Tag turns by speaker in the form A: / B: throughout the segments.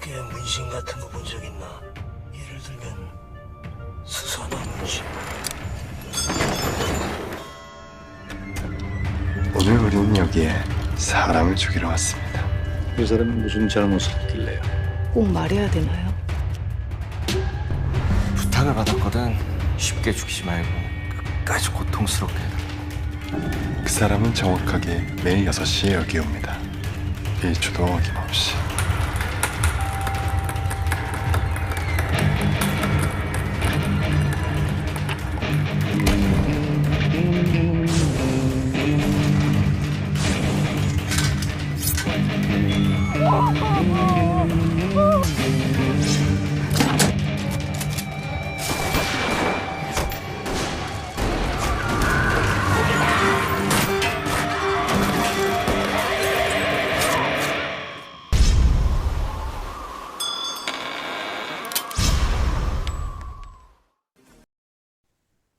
A: 학교에 문신 같은 거 본 적 있나? 예를 들면 수선화 문신.
B: 오늘 우리는 여기에 사람을 죽이러 왔습니다.
C: 그 사람이 무슨 잘못을 했길래요?
D: 꼭 말해야 되나요?
E: 부탁을 받았거든. 쉽게 죽이지 말고 끝까지 고통스럽게 해달라고.
B: 그 사람은 정확하게 매일 6시에 여기 옵니다. 일주도 어김없이.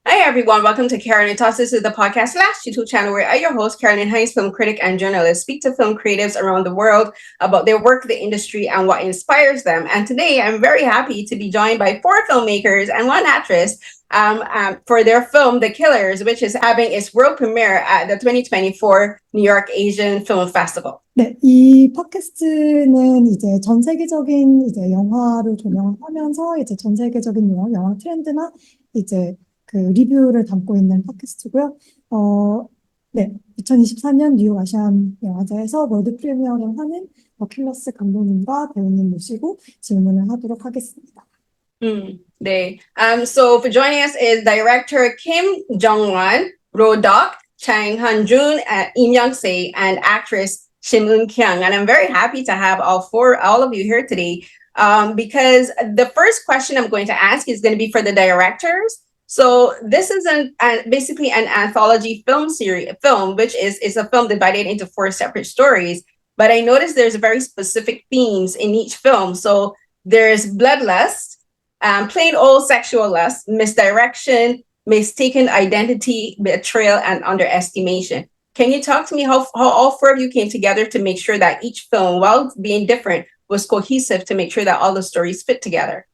F: Hi everyone, welcome to Carolyn Talks. This is the podcast slash YouTube channel where I, your host, Carolyn Hines, film critic and journalist, speak to film creatives around the world about their work, the industry, and what inspires them. And today I'm very happy to be joined by 4 filmmakers and 1 actress for their film, The Killers, which is having its world premiere at the 2024 New York Asian Film Festival.
G: 네, 이 팟캐스트는 이제 전 세계적인 이제 영화를 조명하면서 이제 전 세계적인 영화 트렌드나 이제 그 리뷰를 담고 있는 팟캐스트고요. 네, 2024년 뉴욕 아시안 영화제에서 월드 프리미어를 하는 킬러스 감독님과 배우님 모시고 질문을 하도록 하겠습니다.
F: 네. So for joining us is director Kim Jong-won, Rodok, Chang Han-jun, Im Young-se, and actress Shin Eun-kyung. And I'm very happy to have all of you here today because the first question I'm going to ask is going to be for the directors. So this is basically an anthology film, which is a film divided into 4 separate stories. But I noticed there's very specific themes in each film. So there's bloodlust, plain old sexual lust, misdirection, mistaken identity, betrayal, and underestimation. Can you talk to me how all 4 of you came together to make sure that each film, while being different, was cohesive to make sure that all the stories fit together?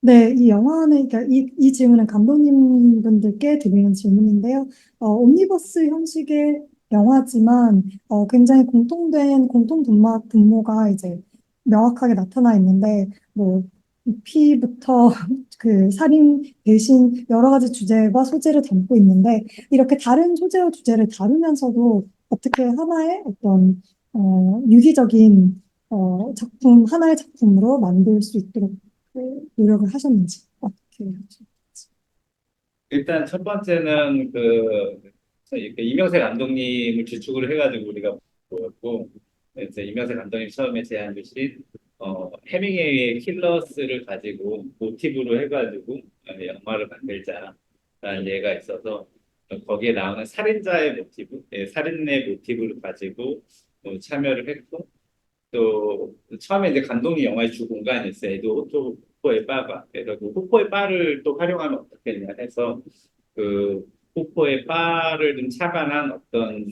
G: 네, 이 영화는, 그러니까 이 질문은 감독님 분들께 드리는 질문인데요. 옴니버스 형식의 영화지만, 굉장히 공통 분모가 이제 명확하게 나타나 있는데, 뭐, 피부터 그 살인, 배신, 여러 가지 주제와 소재를 담고 있는데, 이렇게 다른 소재와 주제를 다루면서도 어떻게 하나의 어떤, 유기적인, 하나의 작품으로 만들 수 있도록 노력을 하셨는지 어떻게 하셨는지.
H: 일단 첫 번째는 이명세 감독님을 주축으로 해가지고 우리가 보였고, 이제 이명세 감독님 처음에 제안 주신 해밍웨이의 킬러스를 가지고 모티브로 해가지고 영화를 만들자라는 예가 있어서 거기에 나오는 살인자의 모티브, 살인의 모티브를 가지고 참여를 했고, 또 처음에 이제 감독이 영화의 주 공간이었어요. 에드워드 호포의 바가. 그래서 그 호포의 바를 또 활용하면 어떻겠냐 해서 그 호포의 바를 좀 착안한 어떤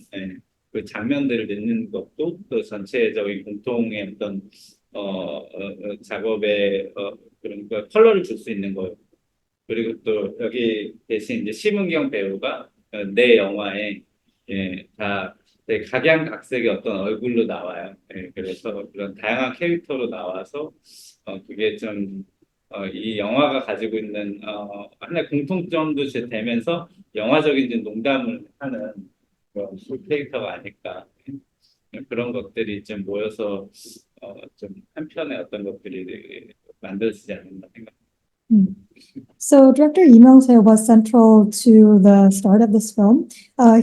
H: 그 장면들을 넣는 것도 또 전체적인 공통의 어떤 작업에 그런 거 컬러를 줄 수 있는 거예요. 그리고 또 여기 대신 이제 심은경 배우가 내 영화에 다 각양각색의 어떤 얼굴로 나와요. 그래서 그런 다양한 캐릭터로 나와서 그게 좀 이 영화가 가지고 있는 하나의 공통점도 되면서 영화적인 좀 농담을 하는 그런 캐릭터가 아닐까. 그런 것들이 좀 모여서 좀 한편의 어떤 것들이 만들어지지 않는다 생각합니다.
G: So director Lee Myung-se was central to the start of this film.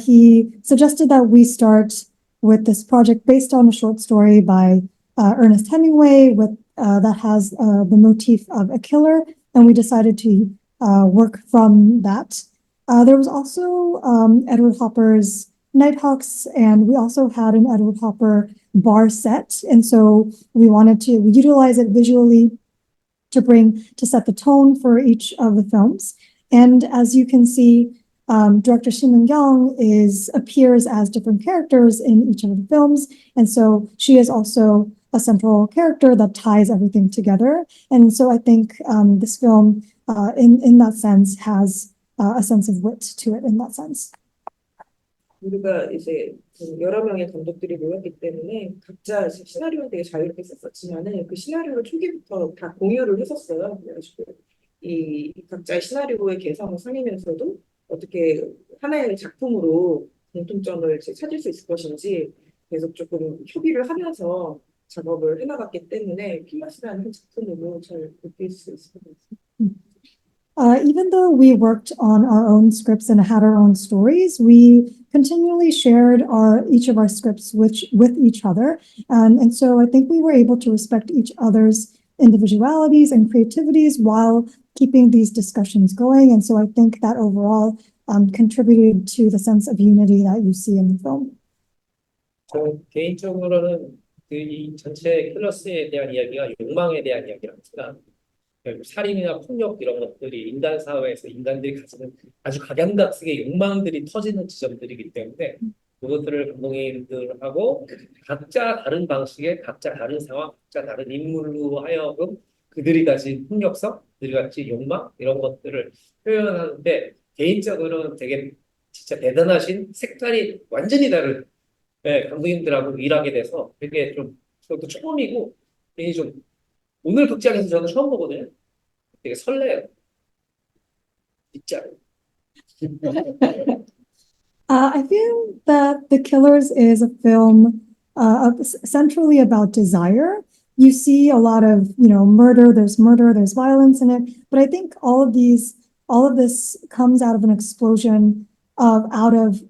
G: He suggested that we start with this project based on a short story by Ernest Hemingway that has the motif of a killer, and we decided to work from that. There was also Edward Hopper's Nighthawks, and we also had an Edward Hopper bar set, and so we wanted to utilize it visually to set the tone for each of the films. And as you can see, director Shin Eun-kyung appears as different characters in each of the films, and so she is also a central character that ties everything together. And so I think this film, in that sense, has a sense of wit to it in that sense.
I: 우리가 이제 그 여러 명의 감독들이 모였기 때문에 각자 시나리오는 되게 자유롭게 썼었지만은 그 시나리오를 초기부터 다 공유를 했었어요. 그래가지고 이 각자의 시나리오의 개성을 살리면서도 어떻게 하나의 작품으로 공통점을 이제 찾을 수 있을 것인지 계속 조금 협의를 하면서 작업을 해나갔기 때문에 필라스라는 작품으로 잘 느낄 수 있을 것 같습니다.
G: Even though we worked on our own scripts and had our own stories, we continually shared each of our scripts with each other. And so I think we were able to respect each other's individualities and creativities while keeping these discussions going. And so I think that overall contributed to the sense of unity that you see in the film.
J: 저 개인적으로는 이 전체 킬러스에 대한 이야기가 욕망에 대한 이야기랍니다. 살인이나 폭력 이런 것들이 인간 사회에서 인간들이 가지는 아주 각양각색의 욕망들이 터지는 지점들이기 때문에 그것들을 감독님들하고 각자 다른 방식의 각자 다른 상황, 각자 다른 인물로 하여금 그들이 가진 폭력성, 그들이 가진 욕망 이런 것들을 표현하는데 개인적으로는 되게 진짜 대단하신 색깔이 완전히 다른 감독님들하고 일하게 돼서 되게 좀 그것도 처음이고 되게 좀 오늘 극장에서 저는 처음 보거든요. 되게 설레요. 진짜로.
G: I feel that The Killers is a film centrally about desire. You see a lot of, murder, there's violence in it. But I think all of this comes out of an explosion out of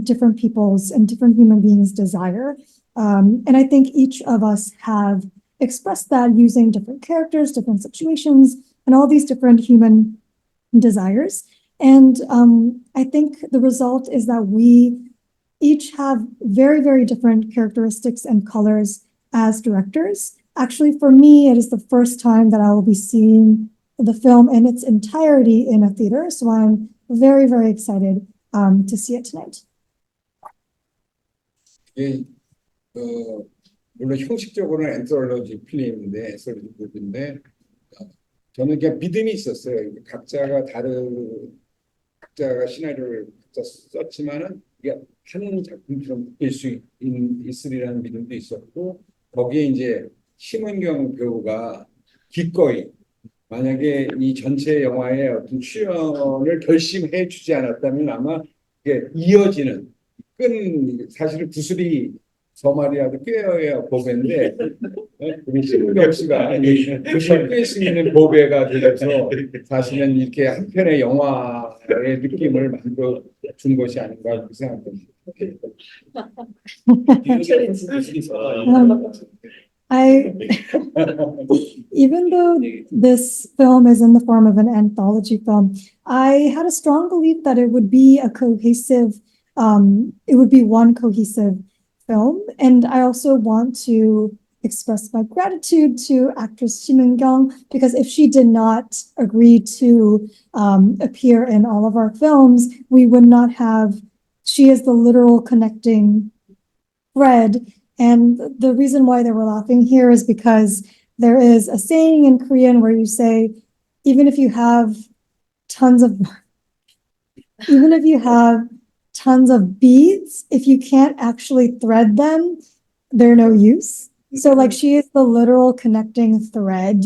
G: different people's and different human beings' desire. And I think each of us have expressed that using different characters, different situations, and all these different human desires. And I think the result is that we each have very, very different characteristics and colors as directors. Actually, for me, it is the first time that I will be seeing the film in its entirety in a theater. So I'm very, very excited to see it tonight.
K: 물론 형식적으로는 엔솔로지 필름인데, 엔솔로지 부분인데, 저는 그냥 믿음이 있었어요. 각자가 시나리오를 각자 썼지만은 이게 한 작품처럼 될 수 있으리라는 믿음도 있었고, 거기에 이제 심은경 배우가 기꺼이 만약에 이 전체 영화에 어떤 출연을 결심해 주지 않았다면 아마 이게 이어지는 사실은 구슬이 서마리아도 꿰어야 보배인데 우리 심은경 씨가 꿰 수 있는 보배가 되어서 사실은 이렇게 한 편의 영화의 느낌을 만들어 준 것이 아닌가 그렇게 생각합니다.
G: Even though this film is in the form of an anthology film, I had a strong belief that it would be one cohesive film. And I also want to express my gratitude to actress Shin Eun-kyung, because if she did not agree to appear in all of our films, we would not have, she is the literal connecting thread. And the reason why they were laughing here is because there is a saying in Korean where you say, even if you have tons of beads, if you can't actually thread them, they're no use. So like she is the literal connecting thread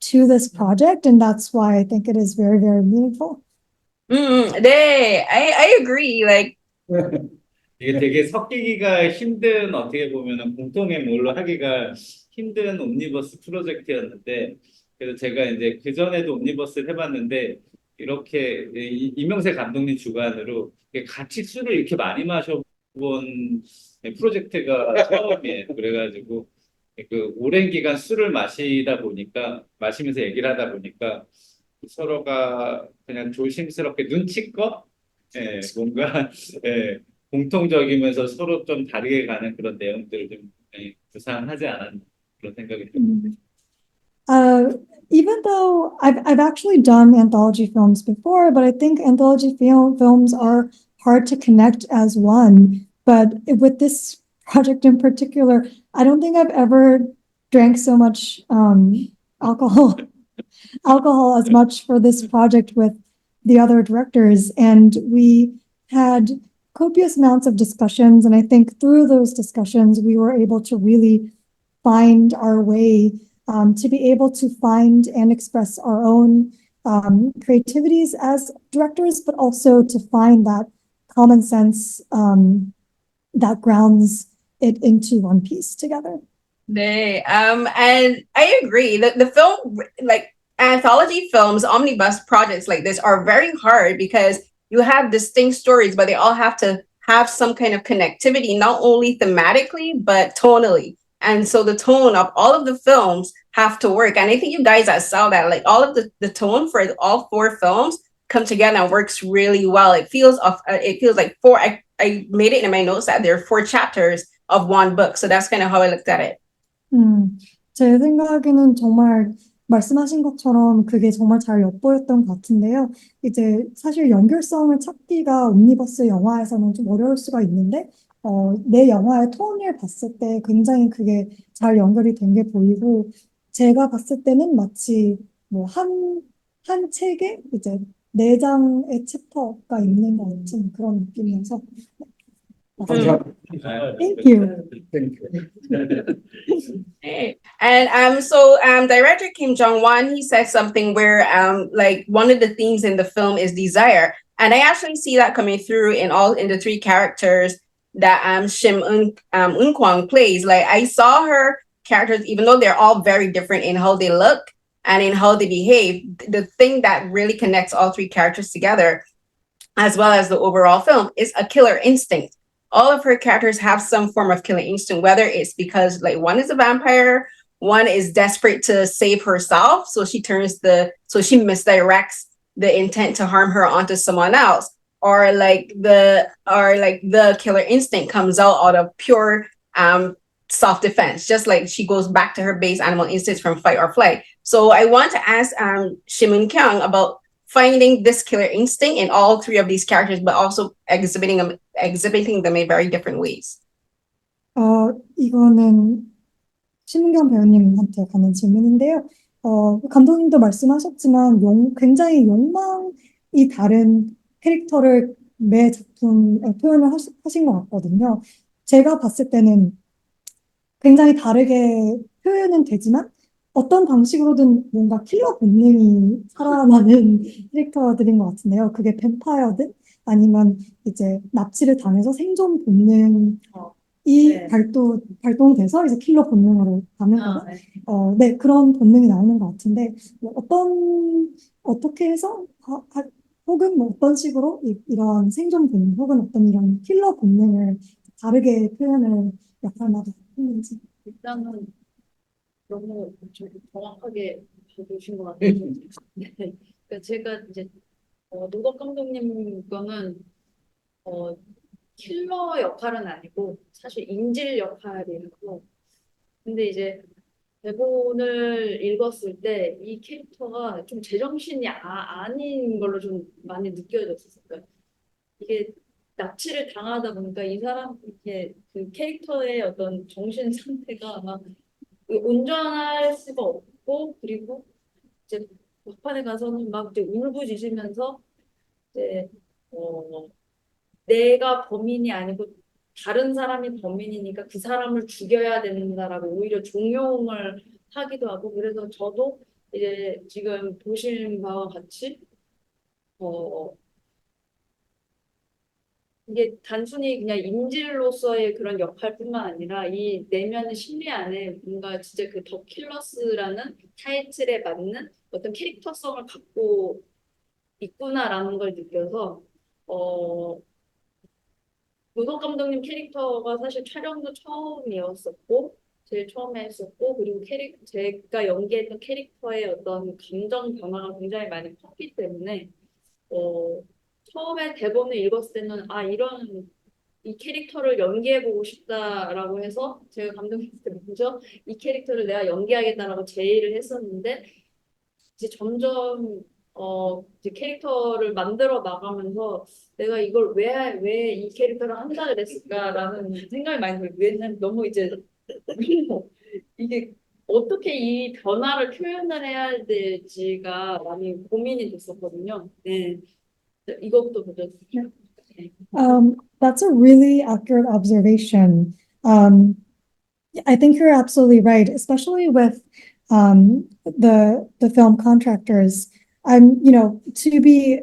G: to this project. And that's why I think it is very, very meaningful.
F: 네, I agree. Like,
H: 이게 되게 섞이기가 힘든 어떻게 보면은 공통의 뭘로 하기가 힘든 옴니버스 프로젝트였는데 그래서 제가 이제 그 전에도 옴니버스를 해봤는데 이렇게 이명세 감독님 주관으로 같이 술을 이렇게 많이 마셔본 프로젝트가 처음이에요. 그래가지고 그 오랜 기간 술을 마시면서 얘기를 하다 보니까 서로가 그냥 조심스럽게 눈치껏 뭔가 공통적이면서 서로 좀 다르게 가는 그런 내용들을 좀 구상하지 않았나 그런 생각이 듭니다.
G: Even though I've actually done anthology films before, but I think anthology films are hard to connect as one. But with this project in particular, I don't think I've ever drank so much alcohol alcohol as much for this project with the other directors, and we had copious amounts of discussions, and I think through those discussions we were able to really find our way, to be able to find and express our own creativities as directors, but also to find that common sense that grounds it into one piece together.
F: 네, and I agree that the film, like anthology films, omnibus projects like this are very hard because you have distinct stories, but they all have to have some kind of connectivity, not only thematically, but tonally. And so the tone of all of the films have to work. And I think you guys that saw that, like all of the tone for all 4 films come together and works really well. It feels like I made it in my notes that there are 4 chapters of one book. So that's kind of how I looked at it.
G: 제 생각에는 정말 말씀하신 것처럼 그게 정말 잘 엿보였던 것 같은데요. 이제 사실 연결성을 찾기가 옴니버스 영화에서는 좀 어려울 수가 있는데, 내 영화의 톤을 봤을 때 굉장히 그게 잘 연결이 된 게 보이고, 제가 봤을 때는 마치 뭐 한 책에 이제 4장의 챕터가 있는 것 같은 그런 느낌이어서. Thank you.
K: Thank you.
F: And so director Kim Jong-won, he said something where like one of the themes in the film is desire, and I actually see that coming through in the 3 characters that Shim Eun Kwang plays. Like I saw her characters, even though they're all very different in how they look and in how they behave, the thing that really connects all 3 characters together, as well as the overall film, is a killer instinct. All of her characters have some form of killing instinct, whether it's because like one is a vampire, one is desperate to save herself, so she misdirects the intent to harm her onto someone else, or like the killer instinct comes out of pure self-defense, just like she goes back to her base animal instincts from fight or flight. So I want to ask Shim Eun Kyung about finding this killer instinct in all 3 of these characters, but also exhibiting them in very different ways.
G: 이거는 신은경 배우님한테 가는 질문인데요. 감독님도 말씀하셨지만 굉장히 욕망이 다른 캐릭터를 매 작품에 표현을 하신 것 같거든요. 제가 봤을 때는 굉장히 다르게 표현은 되지만 어떤 방식으로든 뭔가 킬러 본능이 살아나는 캐릭터들인 것 같은데요. 그게 뱀파이어든 아니면 이제 납치를 당해서 생존 본능이 발동돼서 이제 킬러 본능으로 가는 거는 네, 그런 본능이 나오는 것 같은데, 어떻게 해서 혹은 뭐 어떤 식으로 이런 생존 본능 혹은 어떤 이런 킬러 본능을 다르게 표현을 역할마다 했는지.
D: 일단은 너무 정확하게 보신 것 같아요. 그러니까 제가 이제 노덕 감독님 거는 킬러 역할은 아니고 사실 인질 역할이고, 근데 이제 대본을 읽었을 때 이 캐릭터가 좀 제정신이 아닌 걸로 좀 많이 느껴졌었어요. 이게 납치를 당하다 보니까 이 사람 이게 그 캐릭터의 어떤 정신 상태가 막 운전할 수가 없고, 그리고 이제 막판에 가서는 막 이제 울부짖으면서 이제 내가 범인이 아니고 다른 사람이 범인이니까 그 사람을 죽여야 된다라고 오히려 종용을 하기도 하고, 그래서 저도 이제 지금 보신 바와 같이 이게 단순히 그냥 인질로서의 그런 역할뿐만 아니라 이 내면의 심리 안에 뭔가 진짜 그 더 킬러스라는 타이틀에 맞는 어떤 캐릭터성을 갖고 있구나라는 걸 느껴서 노덕 감독님 캐릭터가 사실 촬영도 처음이었었고 제일 처음에 했었고, 그리고 제가 연기했던 캐릭터의 어떤 감정 변화가 굉장히 많이 컸기 때문에 처음에 대본을 읽었을 때는 이 캐릭터를 연기해보고 싶다라고 해서 제가 감독님한테 먼저 이 캐릭터를 내가 연기하겠다라고 제의를 했었는데, 이제 점점 이제 캐릭터를 만들어 나가면서 내가 이걸 왜 이 캐릭터를 한다 그랬을까라는 생각이 많이 들어요. 왜냐면 너무 이제 이게 어떻게 이 변화를 표현을 해야 될지가 많이 고민이 됐었거든요. 네, 이것도 보죠. 네.
G: That's a really accurate observation. I think you're absolutely right, especially with the film Contractors. To be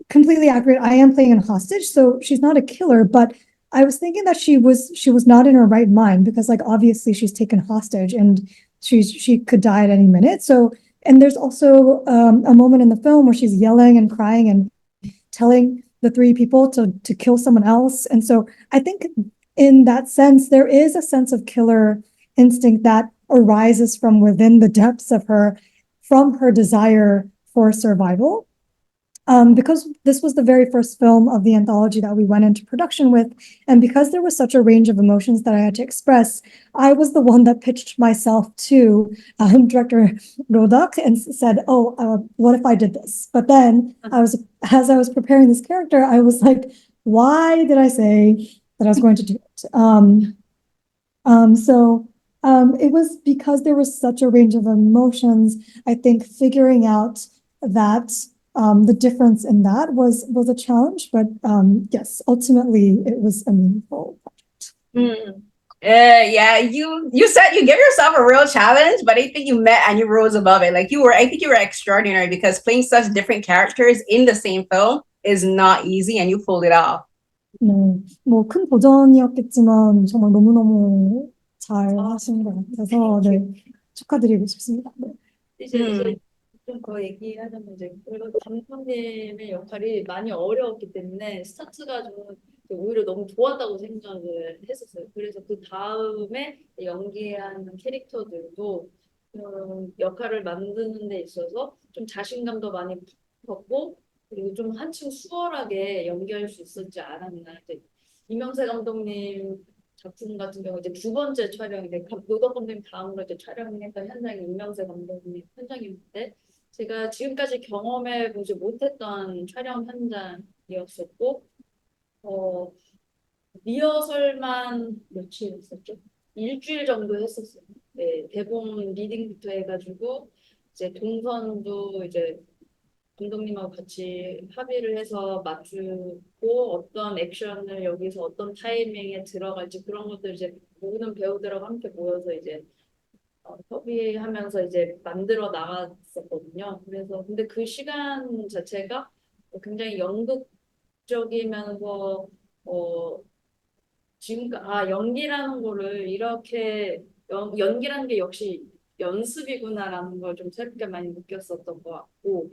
G: completely accurate, I am playing a hostage, so she's not a killer, but I was thinking that she was not in her right mind because like obviously she's taken hostage and she could die at any minute. So and there's also a moment in the film where she's yelling and crying and telling the three people to kill someone else. And so I think in that sense, there is a sense of killer instinct that arises from within the depths of her, from her desire for survival. Because this was the very first film of the anthology that we went into production with, and because there was such a range of emotions that I had to express, I was the one that pitched myself to director Rodak and said, "Oh, what if I did this?" But then as I was preparing this character, I was like, "Why did I say that I was going to do it?" It was because there was such a range of emotions. I think figuring out that. The difference in that was a challenge, but yes, ultimately it was a meaningful project.
F: Yeah, you said you gave yourself a real challenge, but I think you met and you rose above it. I think you were extraordinary because playing such different characters in the same film is not easy, and you pulled it off.
G: 네, 뭐 큰 도전이었겠지만 정말 너무너무 잘 하신 것 같아서 네, 축하드리고 싶습니다. 네.
D: 이제 좀 더 얘기하자면 이제 그리고 감독님의 역할이 많이 어려웠기 때문에 스타트가 좀 오히려 너무 좋았다고 생각을 했었어요. 그래서 그 다음에 연기하는 캐릭터들도 역할을 만드는 데 있어서 좀 자신감도 많이 붙었고 그리고 좀 한층 수월하게 연기할 수 있었지 않았나. 이제 이명세 감독님 작품 같은 경우 이제 두 번째 촬영인데 노덕 감독님 다음으로 이제 촬영했던 현장이 이명세 감독님 현장인데 제가 지금까지 경험해 보지 못했던 촬영 현장이었었고 리허설만 며칠 했었죠? 일주일 정도 했었어요. 네, 대본 리딩부터 해가지고 이제 동선도 이제 감독님하고 같이 합의를 해서 맞추고 어떤 액션을 여기서 어떤 타이밍에 들어갈지 그런 것들 이제 모든 배우들하고 함께 모여서 이제 협의하면서 이제 만들어 나갔었거든요. 그래서 근데 그 시간 자체가 굉장히 연극적이면서 지금 연기라는 거를 이렇게 연기라는 게 역시 연습이구나라는 걸 좀 새롭게 많이 느꼈었던 것 같고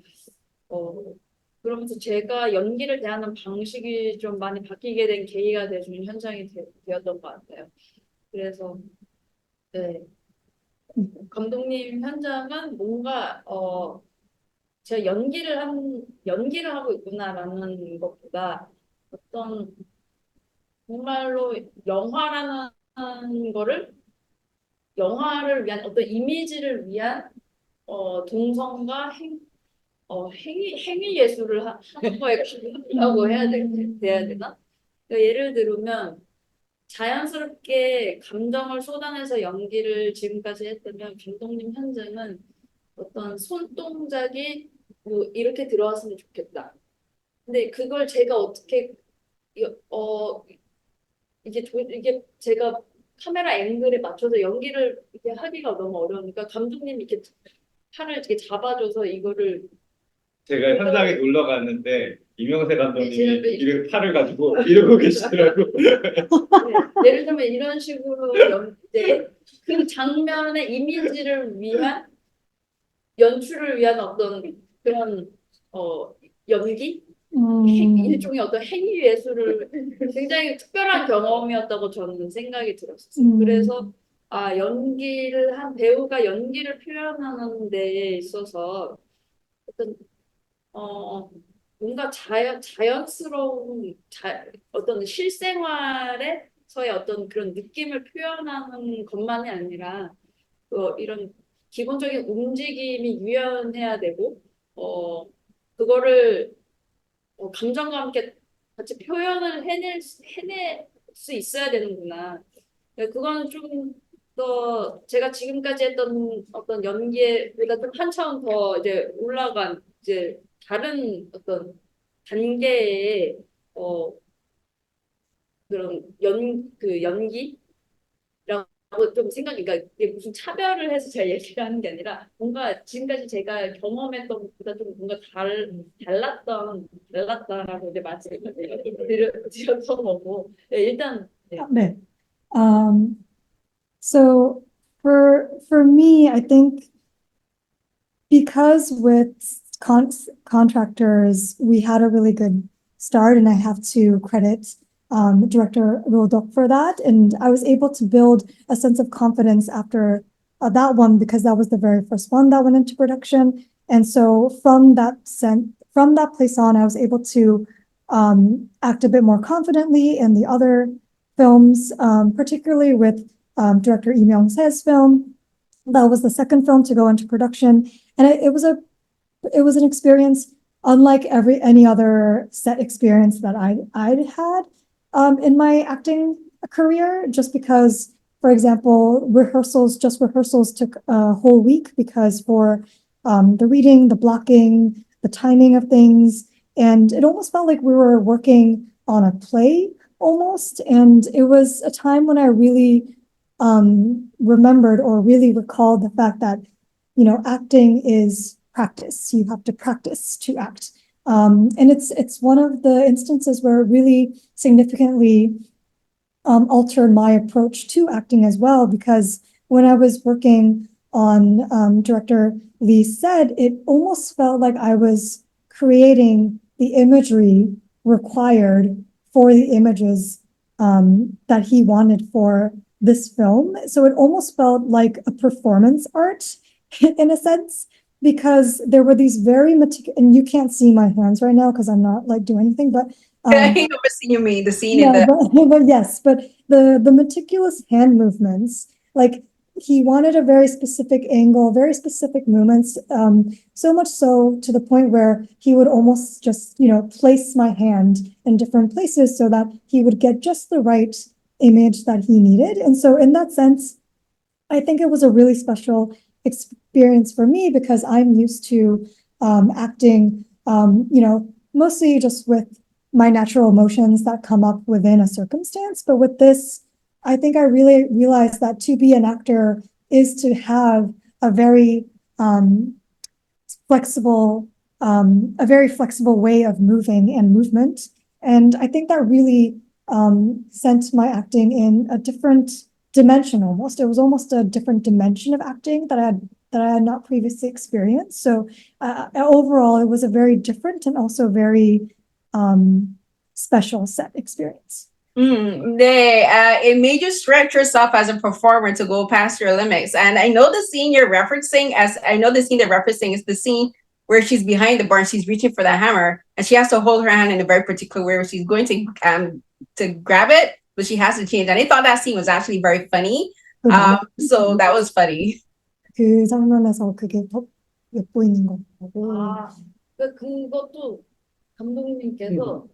D: 그러면서 제가 연기를 대하는 방식이 좀 많이 바뀌게 된 계기가 돼주는 현장이 되었던 것 같아요. 그래서 네. 감독님 현장은 뭔가 제가 연기를 하고 있구나라는 것보다 어떤 정말로 영화를 위한 어떤 이미지를 위한 동성과 행위 예술을 하는 거에 가깝다고 돼야 되나? 그러니까 예를 들면 자연스럽게 감정을 쏟아내서 연기를 지금까지 했다면 감독님 현장은 어떤 손동작이 뭐 이렇게 들어왔으면 좋겠다. 근데 그걸 제가 어떻게 이게 제가 카메라 앵글에 맞춰서 연기를 이렇게 하기가 너무 어려우니까 감독님이 이렇게 팔을 이렇게 잡아줘서 이거를
H: 제가 현장에 놀러 갔는데 이명세 감독님이 이렇게 팔을 가지고 이러고 계시더라고.
D: 네, 예를 들면 이런 식으로 이제 그 장면의 이미지를 위한 연출을 위한 어떤 그런 연기? 일종의 어떤 행위 예술을 굉장히 특별한 경험이었다고 저는 생각이 들었어요. 그래서 연기를 한 배우가 연기를 표현하는 데에 있어서 어떤 뭔가 자연스러운 어떤 실생활에서의 어떤 그런 느낌을 표현하는 것만이 아니라 이런 기본적인 움직임이 유연해야 되고 그거를 감정과 함께 같이 표현을 해낼 수 있어야 되는구나. 그거는 좀 제가 지금까지 했던 어떤 연기보다 좀 한참 더 이제 올라간 이제 다른 어떤 단계의 그런 연기라고 좀 생각이, 그러니까 이게 무슨 차별을 해서 제가 얘기를 하는 게 아니라 뭔가 지금까지 제가 경험했던 것보다 좀 뭔가 달랐다라고 이제 말씀을 드렸던 거고. 네, 일단 네.
G: 네. So for me, I think because with contractors, we had a really good start, and I have to credit director Rodok for that. And I was able to build a sense of confidence after that one, because that was the very first one that went into production. And so from that place on, I was able to act a bit more confidently in the other films, particularly with director Lee Myung-se's film. That was the second film to go into production, and it was an experience unlike any other set experience that I'd had in my acting career. Just because, for example, rehearsals took a whole week, because for the reading, the blocking, the timing of things, and it almost felt like we were working on a play almost. And it was a time when I really remembered or really recalled the fact that, acting is practice. You have to practice to act. And it's one of the instances where it really significantly altered my approach to acting as well, because when I was working on director Lee's set, it almost felt like I was creating the imagery required for the images that he wanted for this film. So it almost felt like a performance art in a sense, because there were these very meticulous, and you can't see my hands right now because I'm not like doing anything, but
F: I think I've seen you made the scene in
G: yeah,
F: the
G: but yes, but the meticulous hand movements, like he wanted a very specific angle, very specific movements, so much so to the point where he would almost just, place my hand in different places so that he would get just the right image that he needed. And so in that sense, I think it was a really special experience for me, because I'm used to acting, mostly just with my natural emotions that come up within a circumstance. But with this, I think I really realized that to be an actor is to have a very flexible way of moving and movement. And I think that really sent my acting in a different dimension almost. It was almost a different dimension of acting that I had not previously experienced. So overall, it was a very different and also very special set experience.
F: It made you stretch yourself as a performer to go past your limits. And I know the scene you're referencing, is the scene where she's behind the barn, she's reaching for the hammer, and she has to hold her hand in a very particular way where she's going to grab it, but she has to change. And I thought that scene was actually very funny. So that was funny.
G: 그 장면에서 그게 더 엿보이는 거 같고.
D: 그것도 감독님께서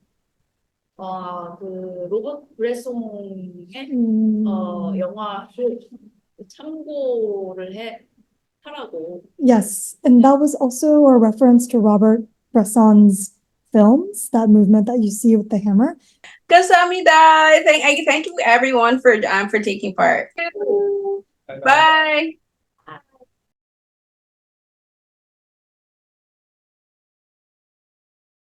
D: 그 로버트 브레송의 영화를 참고를 하라고.
G: Yes, and that was also a reference to Robert Bresson's films, that movement that you see with the hammer.
F: Kasamida, I thank you everyone for taking part. Bye.